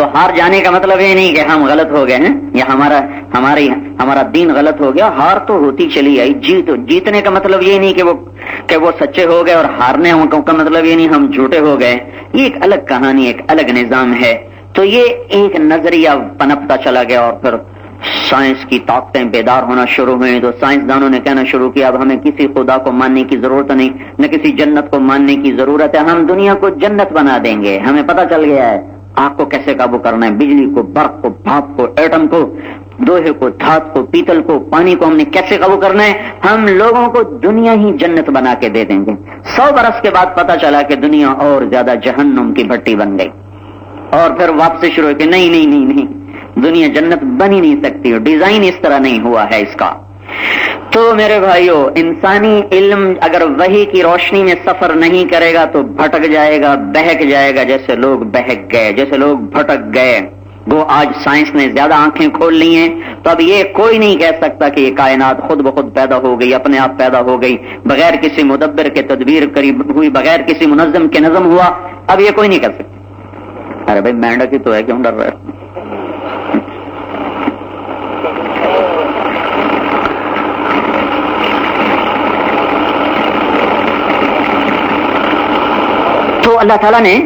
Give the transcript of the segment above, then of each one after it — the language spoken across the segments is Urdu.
تو ہار جانے کا مطلب یہ نہیں کہ ہم غلط ہو گئے ہیں یا ہمارا دین غلط ہو گیا. ہار تو ہوتی چلی آئی. جیتنے کا مطلب یہ نہیں کہ وہ سچے ہو گئے, اور ہارنے کا مطلب یہ نہیں ہم جھوٹے ہو گئے. یہ ایک الگ کہانی, ایک الگ نظام ہے. تو یہ ایک نظریہ پنپتا چلا گیا, اور پھر سائنس کی طاقتیں بیدار ہونا شروع ہوئی. تو سائنسدانوں نے کہنا شروع کیا اب ہمیں کسی خدا کو ماننے کی ضرورت نہیں, نہ کسی جنت کو ماننے کی ضرورت ہے, ہم دنیا کو جنت بنا دیں گے. ہمیں پتہ چل گیا ہے آگ کو کیسے قابو کرنا ہے, بجلی کو, برق کو, بھاپ کو, ایٹم کو, لوہے کو, دھات کو, پیتل کو, پانی کو ہم نے کیسے قابو کرنا ہے. ہم لوگوں کو دنیا ہی جنت بنا کے دے دیں گے. 100 برس کے بعد پتہ چلا کہ دنیا اور زیادہ جہنم کی بھٹی بن گئی, اور پھر واپسی شروع کہ نہیں دنیا جنت بن ہی نہیں سکتی, ڈیزائن اس طرح نہیں ہوا ہے اس کا. تو میرے بھائیو, انسانی علم اگر وحی کی روشنی میں سفر نہیں کرے گا تو بھٹک جائے گا, بہک جائے گا, جیسے لوگ بہک گئے, جیسے لوگ بھٹک گئے. وہ آج سائنس نے زیادہ آنکھیں کھول لی ہیں, تو اب یہ کوئی نہیں کہہ سکتا کہ یہ کائنات خود بخود پیدا ہو گئی, اپنے آپ پیدا ہو گئی, بغیر کسی مدبر کے تدبیر قریب ہوئی, بغیر کسی منظم کے نظم ہوا. اب یہ کوئی نہیں کہہ سکتا. ارے بھائی مینڈک ہی تو ہے, کیوں ڈر رہے ہیں؟ تو اللہ تعالیٰ نے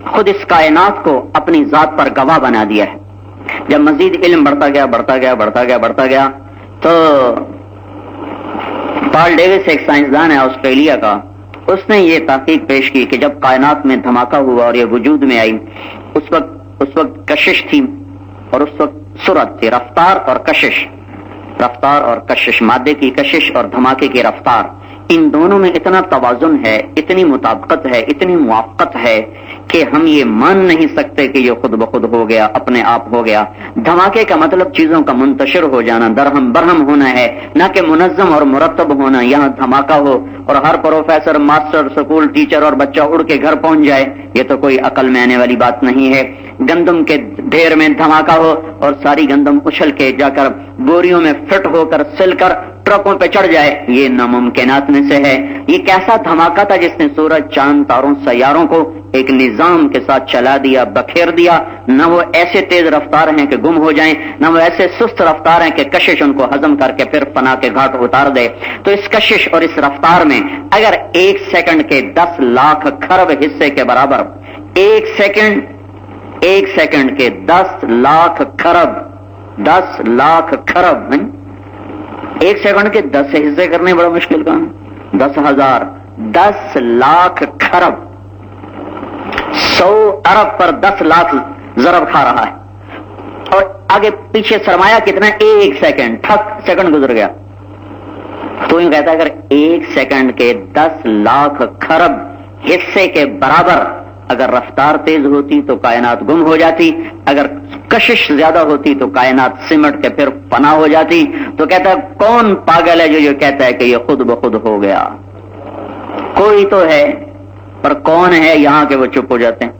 خود اس کائنات کو اپنی ذات پر گواہ بنا دیا ہے. جب مزید علم بڑھتا گیا تو پال ڈیوس ایک سائنسدان ہے آسٹریلیا کا, اس نے یہ تحقیق پیش کی کہ جب کائنات میں دھماکہ ہوا اور یہ وجود میں آئی, اس وقت کشش تھی, اور اس وقت سرعت تھی, رفتار اور کشش, مادے کی کشش اور دھماکے کی رفتار, ان دونوں میں اتنا توازن ہے, اتنی مطابقت ہے, اتنی موافقت ہے کہ ہم یہ مان نہیں سکتے کہ یہ خود بخود ہو گیا, اپنے آپ ہو گیا. دھماکے کا مطلب چیزوں کا منتشر ہو جانا, درہم برہم ہونا ہے, نہ کہ منظم اور مرتب ہونا. یہاں دھماکہ ہو اور ہر پروفیسر, ماسٹر, سکول ٹیچر اور بچہ اڑ کے گھر پہنچ جائے, یہ تو کوئی عقل میں آنے والی بات نہیں ہے. گندم کے ڈھیر میں دھماکہ ہو اور ساری گندم اچھل کے جا کر بوریوں میں فٹ ہو کر سل کر ٹرکوں پہ چڑھ جائے, یہ ناممکنات میں سے ہے. یہ کیسا دھماکہ تھا جس نے سورج, چاند, تاروں, سیاروں کو ایک نظام کے ساتھ چلا دیا, بکھیر دیا. نہ وہ ایسے تیز رفتار ہیں کہ گم ہو جائیں, نہ وہ ایسے سست رفتار ہیں کہ کشش ان کو ہضم کر کے پھر فنا کے گھاٹ اتار دے. تو اس کشش اور اس رفتار میں اگر 1 سیکنڈ کے 10 لاکھ خرب حصے کے برابر, 1 سیکنڈ کے 10 لاکھ خرب, 10 لاکھ خرب, 1 سیکنڈ کے 10 حصے کرنے بڑا مشکل کام. 10,000, 10 لاکھ خرب, 100 ارب پر 10 لاکھ ضرب کھا رہا ہے, اور آگے پیچھے سرمایہ کتنا ہے, 1 سیکنڈ, ٹھک سیکنڈ گزر گیا. تو یہ کہتا ہے اگر 1 سیکنڈ کے 10 لاکھ خرب حصے کے برابر اگر رفتار تیز ہوتی تو کائنات گم ہو جاتی, اگر کشش زیادہ ہوتی تو کائنات سمٹ کے پھر فنا ہو جاتی. تو کہتا ہے کون پاگل ہے جو یہ کہتا ہے کہ یہ خود بخود ہو گیا. کوئی تو ہے, پر کون ہے یہاں کے وہ چپ ہو جاتے ہیں.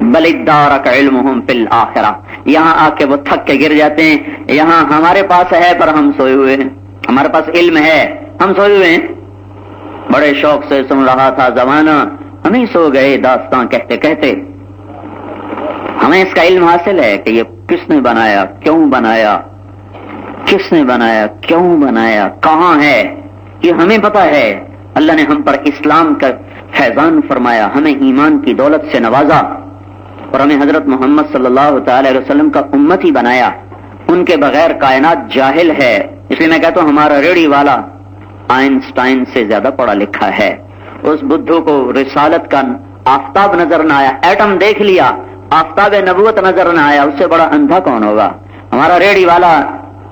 بل ادارک علمہم فی الآخرہ, یہاں آ کے وہ تھک کے گر جاتے ہیں. یہاں ہمارے پاس ہے پر ہم سوئے ہوئے ہیں, ہمارے پاس علم ہے, ہم سوئے ہوئے ہیں. بڑے شوق سے سن رہا تھا زمانہ, ہمیں سو گئے داستان کہتے کہتے. ہمیں اس کا علم حاصل ہے کہ یہ کس نے بنایا, کیوں بنایا, کس نے بنایا, کیوں بنایا, کہاں ہے, یہ ہمیں پتا ہے. اللہ نے ہم پر اسلام کا فیضان فرمایا, ہمیں ایمان کی دولت سے نوازا, اور ہمیں حضرت محمد صلی اللہ تعالی علیہ وسلم کا امتی بنایا. ان کے بغیر کائنات جاہل ہے. اس لیے میں کہتا ہوں ہمارا ریڑھی والا آئنسٹائن سے زیادہ پڑھا لکھا ہے. اس بدھو کو رسالت کا آفتاب نظر نہ آیا, ایٹم دیکھ لیا, آفتاب نبوت نظر نہ آیا, اس سے بڑا اندھا کون ہوگا. ہمارا ریڑھی والا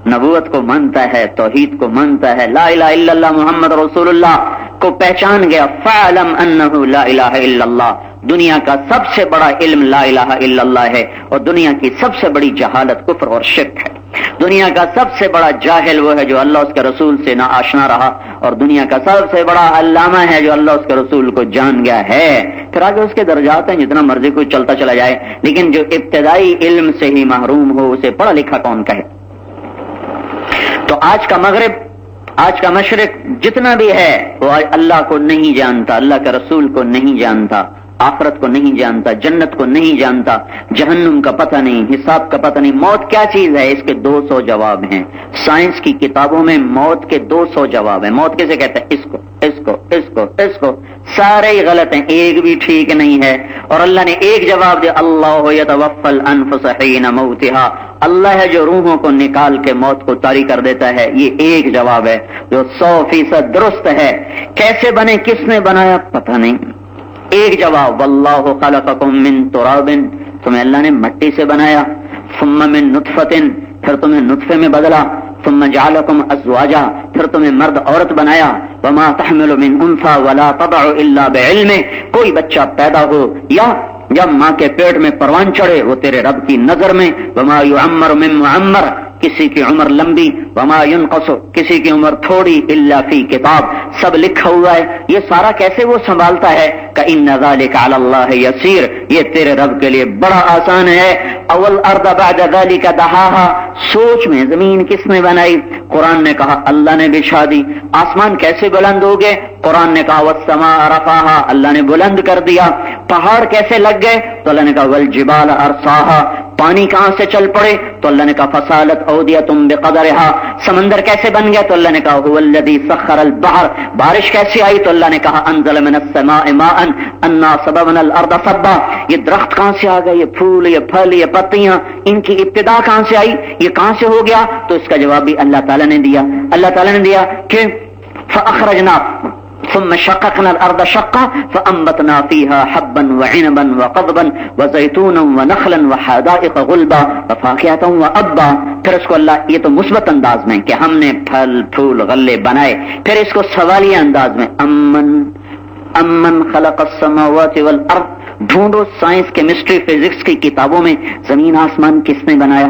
نبوت کو مانتا ہے, توحید کو مانتا ہے, لا الہ الا اللہ محمد رسول اللہ کو پہچان گیا. فَعْلَمْ أَنَّهُ لَا إِلَهَ إِلَّا اللَّهُ, دنیا کا سب سے بڑا علم لا الہ الا اللہ ہے, اور دنیا کی سب سے بڑی جہالت کفر اور شرک ہے. دنیا کا سب سے بڑا جاہل وہ ہے جو اللہ اس کے رسول سے نہ آشنا رہا, اور دنیا کا سب سے بڑا علامہ ہے جو اللہ اس کے رسول کو جان گیا ہے. پھر آگے اس کے درجات ہیں, جتنا مرضی کوئی چلتا چلا جائے, لیکن جو ابتدائی علم سے ہی محروم ہو اسے پڑھا لکھا کون کہے. تو آج کا مغرب, آج کا مشرق جتنا بھی ہے وہ اللہ کو نہیں جانتا, اللہ کے رسول کو نہیں جانتا. آخرت کو نہیں جانتا، جنت کو نہیں جانتا، جہنم کا پتہ نہیں، حساب کا پتہ نہیں، موت کیا چیز ہے، اس کے 200 جواب ہیں۔ سائنس کی کتابوں میں موت کے 200 جواب ہیں۔ موت کیسے کہتے ہیں؟ اس کو اس کو اس کو اس کو، سارے ہی غلط ہیں، ایک بھی ٹھیک نہیں ہے۔ اور اللہ نے ایک جواب دیا، اللہ یتوفی الانفس حین موتہا، اللہ ہے جو روحوں کو نکال کے موت کو طاری کر دیتا ہے۔ یہ ایک جواب ہے جو 100% درست ہے۔ کیسے بنے، کس نے بنایا، پتہ نہیں۔ ایک جواب، واللہ خلقکم من تراب، تمہیں اللہ نے مٹی سے بنایا، ثم من نطفۃ، پھر تمہیں نطفے میں بدلا، ثم جعلکم ازواجا، پھر تمہیں مرد عورت بنایا، وما تحمل من انثى ولا تضع الا بعلمه، کوئی بچہ پیدا ہو یا جب ماں کے پیٹ میں پروان چڑھے وہ تیرے رب کی نظر میں، وما يعمر من معمر، کسی کی عمر لمبی، وما ينقص، کسی کی عمر تھوڑی، الا فی کتاب، سب لکھا ہوا ہے۔ یہ سارا کیسے وہ سنبھالتا ہے؟ کہ ان ذلک علی اللہ یسیر، یہ تیرے رب کے لیے بڑا آسان ہے۔ اول ارض بعد ذلک دحاها، سوچ میں زمین کس نے بنائی؟ قرآن نے کہا اللہ نے بچھا دی۔ آسمان کیسے بلند ہو گئے؟ قرآن نے کہا والسماء رفعها، اللہ نے بلند کر دیا۔ پہاڑ کیسے لگ گئے؟ تو اللہ نے کہا والجبال ارساها، پانی کہاں سے چل پڑے؟ تو اللہ نے کہا فصالت اودیۃ بقدرها، سمندر کیسے بن گیا؟ تو اللہ نے کہا هو الذی سخر البحر، بارش کیسے آئی؟ تو اللہ نے کہا انزل من السماء ماء انا صببنا الارض صبا، یہ درخت کہاں سے آ گئے، یہ پھول، یہ پھل، یہ پتیاں، ان کی ابتدا کہاں سے آئی، یہ کہاں سے ہو گیا؟ تو اس کا جواب بھی اللہ تعالیٰ نے دیا۔ اللہ تعالیٰ نے دیا کہ فاخرجنا ثم شققنا الارض شقا فانبتنا فيها حبا وعنبا وقضبا وزيتونا ونخلا وحدائق غلبا وفاكهة وابا، پھر اس کو اللہ، یہ تو مثبت انداز میں کہ ہم نے پھل پھول غلے بنائے، پھر اس کو سوالیہ انداز میں امن خلق السماوات والارض، ڈھونڈو سائنس کیمسٹری فزکس کی کتابوں میں زمین آسمان کس نے بنایا؟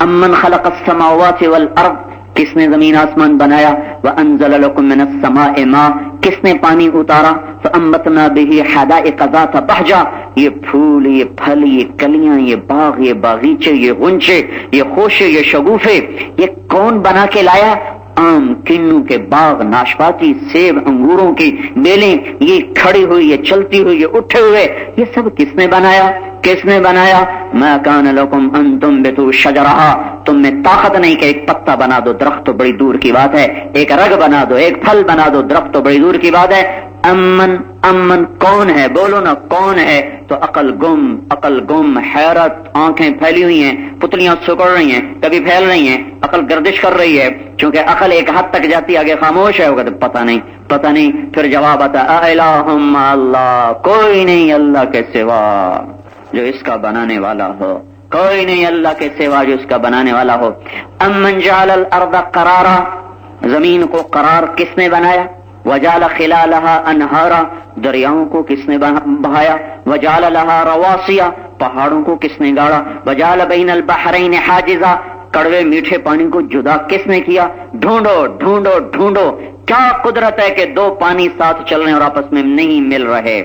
امن خلق السماوات والارض، کس نے زمین آسمان بنایا؟ وانزل لكم من السماء ماء، کس نے پانی اتارا؟ فانبتنا به حدائق ذات بہجہ، یہ پھول، یہ پھل، یہ کلیاں، یہ باغ، یہ باغیچے، یہ غنچے، یہ خوشے، یہ شگوفے، یہ کون بنا کے لایا؟ آم، کنو کے باغ، ناشپاتی، سیب، انگوروں کی بیلیں، یہ کھڑی ہوئی، یہ چلتی ہوئی، یہ اٹھے ہوئے، یہ سب کس نے بنایا؟ کس نے بنایا؟ ما کان لکم ان تنبتوا شجرہا، تم میں طاقت نہیں کہ ایک پتا بنا دو، درخت تو بڑی دور کی بات ہے، ایک رگ بنا دو، ایک پھل بنا دو، درخت تو بڑی دور کی بات ہے۔ امن کون ہے؟ بولو نا کون ہے؟ تو عقل گم، حیرت، آنکھیں پھیلی ہوئی ہیں، پتلیاں سکڑ رہی ہیں، کبھی پھیل رہی ہیں، عقل گردش کر رہی ہے، چونکہ عقل ایک حد تک جاتی آگے خاموش ہے، ہوگا تو پتہ نہیں، پھر جواب آتا الہم اللہ، کوئی نہیں اللہ کے سوا جو اس کا بنانے والا ہو، کوئی نہیں اللہ کے سوا جو اس کا بنانے والا ہو۔ امن جعل الارض قرارا، زمین کو قرار کس نے بنایا؟ وجعل خلالها انہارا، دریاؤں کو کس نے بہایا؟ وجعل لها رواسیا، پہاڑوں کو کس نے گاڑا؟ وجعل بین البحرین حاجزا، کڑوے میٹھے پانی کو جدا کس نے کیا؟ ڈھونڈو کیا قدرت ہے کہ دو پانی ساتھ چل رہے ہیں اور آپس میں نہیں مل رہے؟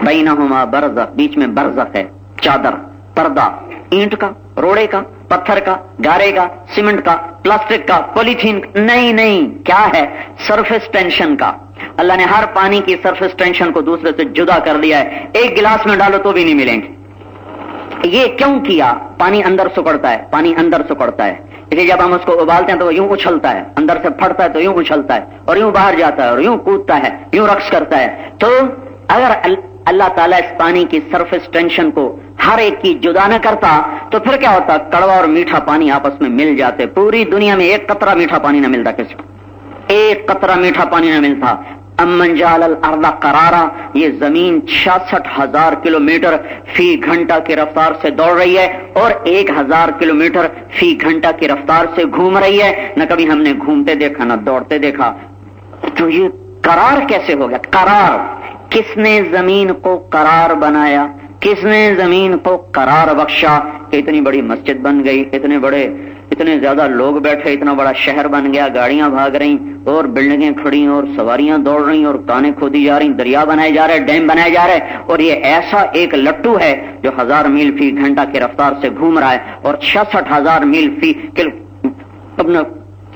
بینہما برزخ، بیچ میں برزخ ہے، چادر، پردہ، اینٹ کا، روڑے کا، پتھر کا، گارے کا، سیمنٹ کا، پلاسٹک کا، پولیتھین، نہیں، کیا ہے؟ سرفیس ٹینشن کا۔ اللہ نے ہر پانی کی سرفیس ٹینشن کو دوسرے سے جدا کر دیا ہے، ایک گلاس میں ڈالو تو بھی نہیں ملیں گے۔ یہ کیوں کیا؟ پانی اندر سکڑتا ہے، اس لیے جب ہم اس کو ابالتے ہیں تو وہ یوں اچھلتا ہے، اندر سے پھٹتا ہے تو یوں اچھلتا ہے، اور یوں باہر جاتا ہے، اور یوں کودتا ہے، یوں رقص کرتا ہے۔ تو اگر اللہ تعالیٰ اس پانی کی سرفیس ٹینشن کو ہر ایک کی جدا نہ کرتا تو پھر کیا ہوتا؟ کڑوا اور میٹھا پانی آپس میں مل جاتے، پوری دنیا میں ایک قطرہ میٹھا پانی نہ ملتا، کسی کو ایک قطرہ میٹھا پانی نہ ملتا۔ امن جعل الارض قرارا، یہ زمین 66,000 کلومیٹر فی گھنٹہ کی رفتار سے دوڑ رہی ہے اور 1,000 کلومیٹر فی گھنٹہ کی رفتار سے گھوم رہی ہے، نہ کبھی ہم نے گھومتے دیکھا نہ دوڑتے دیکھا۔ تو یہ قرار کیسے ہو گیا؟ قرار، کس نے زمین کو قرار بنایا؟ کس نے زمین کو قرار بخشا کہ اتنی بڑی مسجد بن گئی، اتنے زیادہ لوگ بیٹھے، اتنا بڑا شہر بن گیا، گاڑیاں بھاگ رہی اور بلڈنگیں کھڑی اور سواریاں دوڑ رہی اور کانیں کھودی جا رہی، دریا بنائے جا رہے، ڈیم بنائے جا رہے، اور یہ ایسا ایک لٹو ہے جو 1000 میل فی گھنٹہ کی رفتار سے گھوم رہا ہے اور 66,000 میل فی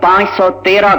513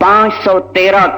513